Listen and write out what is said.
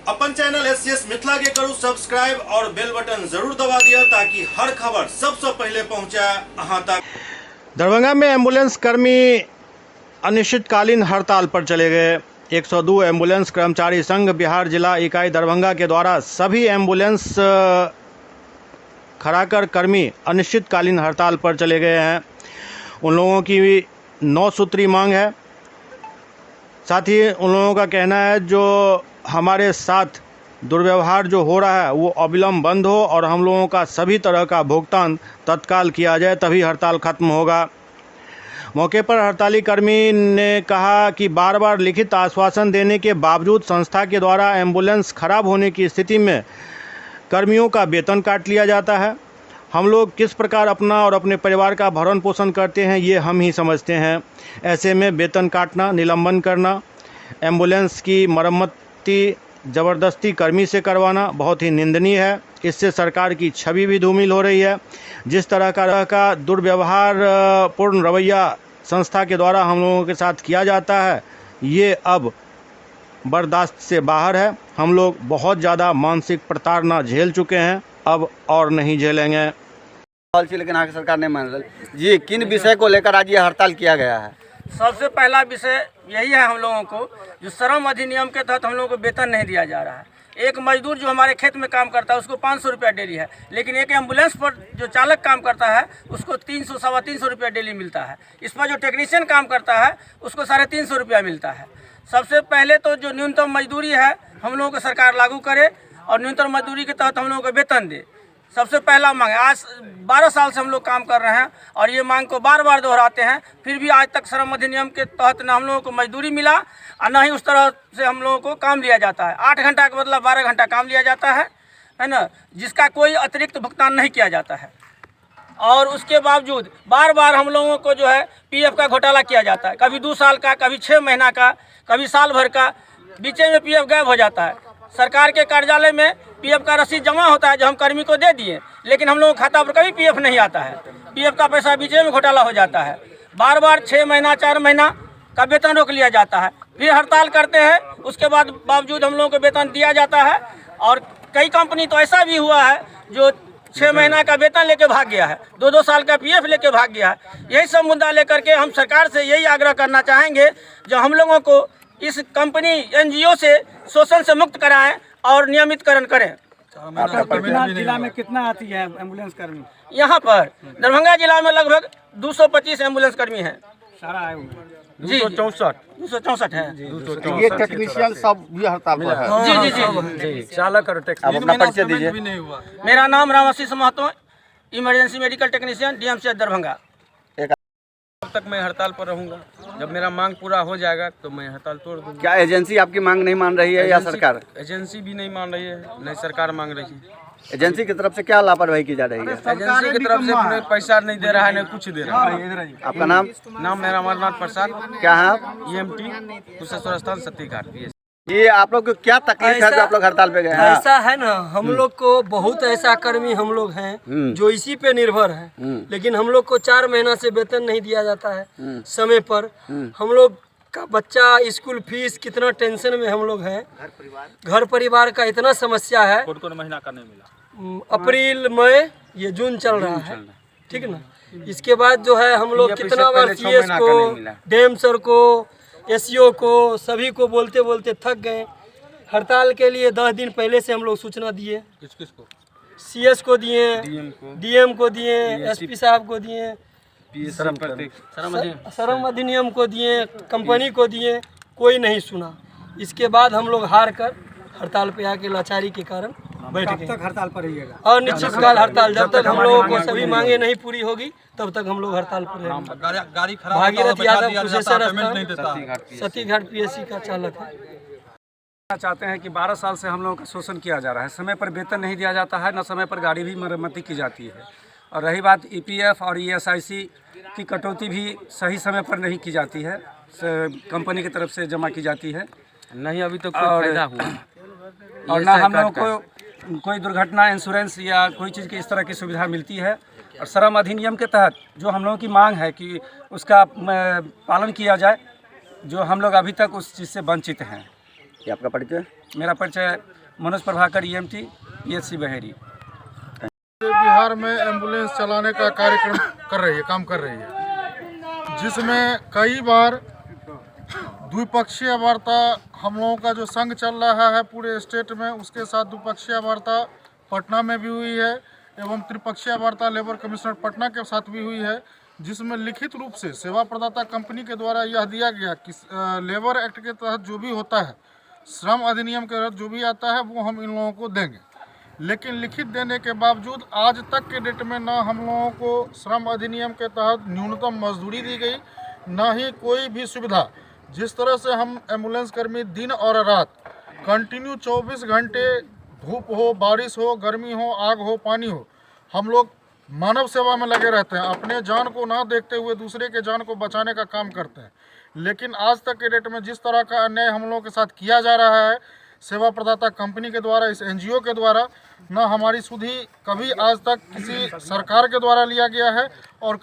अपन channel SCS Mithila के करू subscribe और बेल बटन जरूर दबा दिया ताकि हर खबर सबसे पहले पहुंचा अहां तक। दरभंगा में एम्बुलेंस कर्मी अनिश्चितकालीन हड़ताल पर चले गए। 102 एम्बुलेंस कर्मचारी संघ बिहार जिला इकाई दरभंगा के द्वारा सभी एम्बुलेंस खड़ाकर कर्मी अनिश्चितकालीन हड़ताल पर चले गए हैं। उन लोगों की 9 सूत्री मांग है। साथ ही उन लोगों का कहना है जो हमारे साथ दुर्व्यवहार जो हो रहा है वो अविलंब बंद हो और हम लोगों का सभी तरह का भुगतान तत्काल किया जाए, तभी हड़ताल खत्म होगा। मौके पर हड़ताली कर्मी ने कहा कि बार बार लिखित आश्वासन देने के बावजूद संस्था के द्वारा एम्बुलेंस खराब होने की स्थिति में कर्मियों का वेतन काट लिया जाता है। हम लोग किस प्रकार अपना और अपने परिवार का भरण पोषण करते हैं ये हम ही समझते हैं। ऐसे में वेतन काटना, निलंबन करना, एम्बुलेंस की मरम्मती ज़बरदस्ती कर्मी से करवाना बहुत ही निंदनीय है। इससे सरकार की छवि भी धूमिल हो रही है। जिस तरह का दुर्व्यवहार पूर्ण रवैया संस्था के द्वारा हम लोगों के साथ किया जाता है ये अब बर्दाश्त से बाहर है। हम लोग बहुत ज़्यादा मानसिक प्रताड़ना झेल चुके हैं, अब और नहीं झेलेंगे। लेकिन आगे सरकार नहीं मान रही जी। किन विषय को लेकर आज ये हड़ताल किया गया है? सबसे पहला विषय यही है हम लोगों को, जो श्रम अधिनियम के तहत हम लोगों को वेतन नहीं दिया जा रहा है। एक मजदूर जो हमारे खेत में काम करता है उसको 500 रुपया डेली है, लेकिन एक एम्बुलेंस पर जो चालक काम करता है उसको 300 सवा 300 रुपया डेली मिलता है। इस पर जो टेक्नीशियन काम करता है उसको 350 रुपया मिलता है। सबसे पहले तो जो न्यूनतम मजदूरी है हम लोगों को सरकार लागू करे और न्यूनतम मजदूरी के तहत हम लोगों को वेतन दे। सबसे पहला मांग है। आज 12 साल से हम लोग काम कर रहे हैं और ये मांग को बार बार दोहराते हैं, फिर भी आज तक श्रम अधिनियम के तहत न हम लोगों को मजदूरी मिला और न ही उस तरह से हम लोगों को काम लिया जाता है। 8 घंटा के बदला 12 घंटा काम लिया जाता है ना, जिसका कोई अतिरिक्त भुगतान नहीं किया जाता है। और उसके बावजूद बार बार हम लोगों को जो है पीएफ का घोटाला किया जाता है। कभी 2 साल का, कभी 6 महीना का, कभी साल भर का, बीचे में पीएफ गायब हो जाता है। सरकार के कार्यालय में पीएफ का रसीद जमा होता है जो हम कर्मी को दे दिए, लेकिन हम लोगों के खाता पर कभी पीएफ नहीं आता है। पीएफ का पैसा बीचे में घोटाला हो जाता है। बार बार 6 महीना 4 महीना का वेतन रोक लिया जाता है, फिर हड़ताल करते हैं। उसके बाद बावजूद हम लोगों को वेतन दिया जाता है। और कई कंपनी तो ऐसा भी हुआ है जो 6 महीना का वेतन लेके भाग गया है, 2-2 साल का पीएफ लेके भाग गया है। यही सब मुद्दा लेकर के हम सरकार से यही आग्रह करना चाहेंगे जो हम लोगों को इस कंपनी एनजीओ से शोषण से मुक्त कराएं और नियमितकरण करें। जिला में कितना आती है एम्बुलेंस कर्मी? यहाँ पर दरभंगा जिला में लगभग 225 एम्बुलेंस कर्मी हैं। सारा आए हुए जी 264 है। ये टेक्नीशियन सब भी हड़ताल पर है? जी जी जी चालक और टैक्सी। आप अपना परिचय दीजिए। मेरा नाम Ramashish Mahto, emergency medical technician, DMCH Darbhanga. तब तक मैं हड़ताल पर रहूंगा। जब मेरा मांग पूरा हो जाएगा तो मैं हड़ताल तोड़ दूंगा। क्या एजेंसी आपकी मांग नहीं मान रही है या सरकार? एजेंसी भी नहीं मान रही है, नहीं सरकार मांग रही है। एजेंसी की तरफ से क्या लापरवाही की जा रही है? एजेंसी की तरफ से पैसा नहीं दे रहा है, नहीं कुछ दे रहा है। आपका नाम? नाम मेरा अमरनाथ प्रसाद। क्या है आप? EMT कुशेश्वर स्थान सतीघाट। ये आप लोग को क्या तकलीफ है जो आप लोग हड़ताल पे गए हैं? ऐसा है ना, हम लोग को बहुत ऐसा कर्मी हम लोग हैं जो इसी पे निर्भर है, लेकिन हम लोग को 4 महीना से वेतन नहीं दिया जाता है समय पर। हम लोग का बच्चा स्कूल फीस, कितना टेंशन में हम लोग हैं। घर परिवार का इतना समस्या है। कौन महीना का नहीं मिला? अप्रैल, मई, ये जून चल रहा है, ठीक ना। इसके बाद जो है हम लोग कितना बार CS को, डीएम सर को, SEO को, सभी को बोलते बोलते थक गए। हड़ताल के लिए 10 दिन पहले से हम लोग सूचना दिए। किसको? CS को दिए, DM को दिए, DSP SP साहब को दिए, श्रम अधिनियम को दिए, कंपनी को दिए, कोई नहीं सुना। इसके बाद हम लोग हार कर हड़ताल पे आके लाचारी के कारण बैठ गए। तक हड़ताल पर रहिएगा? और निश्चित काल हड़ताल, जब तक हम लोगों को सभी मांगे नहीं पूरी होगी तब तक हम लोग हड़ताल पर रहेंगे। भागीरथ यादव कुशेश्वर स्थान सतीघाट PSC का चालक है। चाहते हैं कि 12 साल से हम लोगों का शोषण किया जा रहा है। समय पर वेतन नहीं दिया जाता है, न समय पर गाड़ी भी मरम्मती की जाती है। और रही बात EPF और ESIC की कटौती भी सही समय पर नहीं की जाती है, कंपनी की तरफ से जमा की जाती है। नहीं अभी तो कोई फायदा हुआ और ना हम लोगों को कोई दुर्घटना इंश्योरेंस या कोई चीज़ की इस तरह की सुविधा मिलती है। और श्रम अधिनियम के तहत जो हम लोगों की मांग है कि उसका पालन किया जाए, जो हम लोग अभी तक उस चीज़ से वंचित हैं। आपका परिचय? मेरा परिचय मनोज प्रभाकर EMT PHC बहेरी। बिहार में एम्बुलेंस चलाने का कार्यक्रम काम कर रही है, जिसमें कई बार द्विपक्षीय वार्ता हम लोगों का जो संघ चल रहा है पूरे स्टेट में, उसके साथ द्विपक्षीय वार्ता पटना में भी हुई है एवं त्रिपक्षीय वार्ता लेबर कमिश्नर पटना के साथ भी हुई है, जिसमें लिखित रूप से सेवा प्रदाता कंपनी के द्वारा यह दिया गया कि लेबर एक्ट के तहत जो भी होता है, श्रम अधिनियम के तहत जो भी आता है वो हम इन लोगों को देंगे। लेकिन लिखित देने के बावजूद आज तक के डेट में ना हम लोगों को श्रम अधिनियम के तहत न्यूनतम मजदूरी दी गई, ना ही कोई भी सुविधा। जिस तरह से हम एम्बुलेंस कर्मी दिन और रात कंटिन्यू 24 घंटे, धूप हो, बारिश हो, गर्मी हो, आग हो, पानी हो, हम लोग मानव सेवा में लगे रहते हैं, अपने जान को ना देखते हुए दूसरे के जान को बचाने का काम करते हैं। लेकिन आज तक के डेट में जिस तरह का अन्याय हम लोगों के साथ किया जा रहा है सेवा प्रदाता कंपनी के द्वारा, इस NGO के द्वारा, ना हमारी सुधि कभी आज तक किसी सरकार के द्वारा लिया गया है और